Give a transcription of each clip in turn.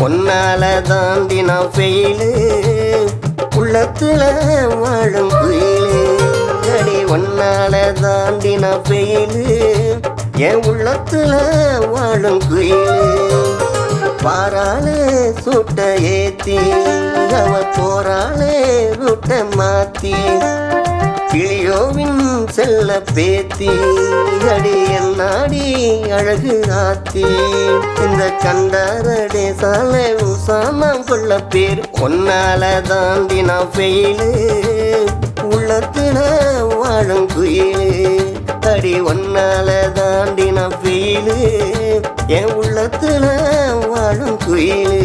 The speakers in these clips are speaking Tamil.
ஒன்னால தாண்டி நான் ஃபெயிலு உள்ளத்துல வாழும் குயிலு அடி ஒன்னால தாண்டி நான் ஃபெயிலு என் உள்ளத்துல வாழும் குயிலு பாராளே சுட்ட ஏத்தி அவ போராளே ரூட்ட மாத்தி கிளியோவின் செல்ல பேத்தி அடி என்னாடி அழகு ஆத்தி இந்த கண்டாரடே சாலை உசாமான் கொள்ள பேர் ஒன்னால தாண்டி நான் ஃபெயிலு உள்ளத்துல வாழும் குயிலு அடி ஒன்னால தாண்டி நான் ஃபெயிலு என் உள்ளத்துல வாழும் குயிலு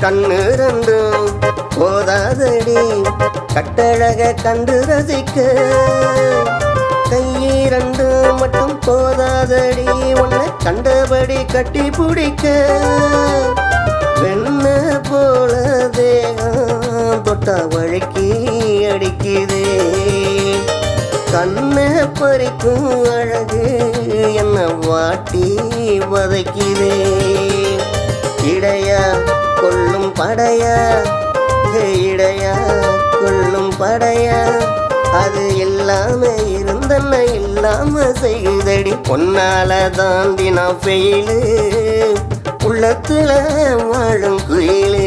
கண்ணு ரெண்டும் போதாதடி கட்டழக கண்டு ரசிக்க கையிரண்டு மட்டும் போதாதடி உன்னை கண்டபடி கட்டி பிடிக்க வெண்ண போல தேகம் தொட்டா வழுக்கி அடிக்குதே கண்ணை பறிக்கும் அழகு என்ன வாட்டி வதைக்குதே இடையா கொள்ளும் படையா இடையா கொள்ளும் படையா அது எல்லாமே இருந்தன்ன இல்லாம செய்தடி பொன்னால தாண்டி நான் ஃபெயிலு உள்ளத்துல வாழும் குயிலு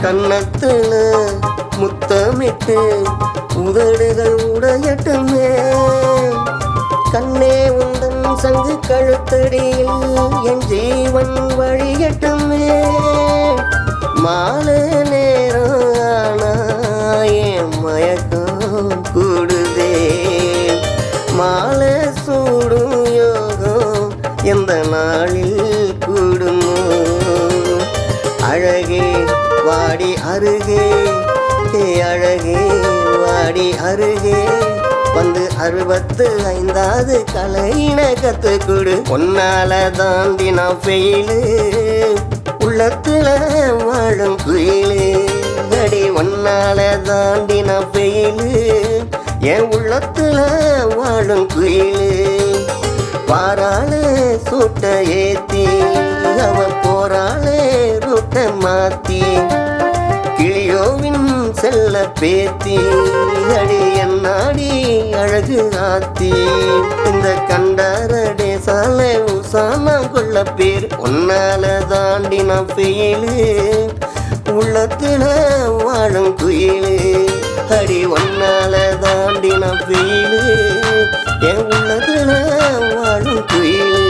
கன்னத்துல முத்தமிட்டு உதடுகள் உடையட்டுமே கண்ணே உந்தன் சங்கு கழுத்தடியில் என் ஜீவன் வழியட்டுமே மாலை நேரம் ஆனா என் மயக்கம் கூடுதே மாலை சூடும் யோகம் எந்த நாளில் கூடுமோ அழகே வாடி அருகே அழகே வாடி அருகே வந்து 65வது கலையின கத்துக்குடு ஒன்னால தாண்டி நான் ஃபெயிலு உள்ளத்துல வாழும் குயிலு அடி ஒன்னால தாண்டி நான் ஃபெயிலு என் உள்ளத்துல வாழும் குயிலு பாராளே சூட்ட ஏத்தி அவ போராளே ரூட்ட மாத்தி கிளியோவின் செல்ல பேத்தி அடி என்னாடி அழகு ஆத்தி இந்த கண்டாரடே சாலை உசாமான் கொள்ள பேர் ஒன்னால தாண்டி நான் ஃபெயிலு உள்ளத்துல வாழும் குயிலு அடி ஒன்னால தாண்டி நான் ஃபெயிலு என் உள்ளத்துல வாழும் குயிலு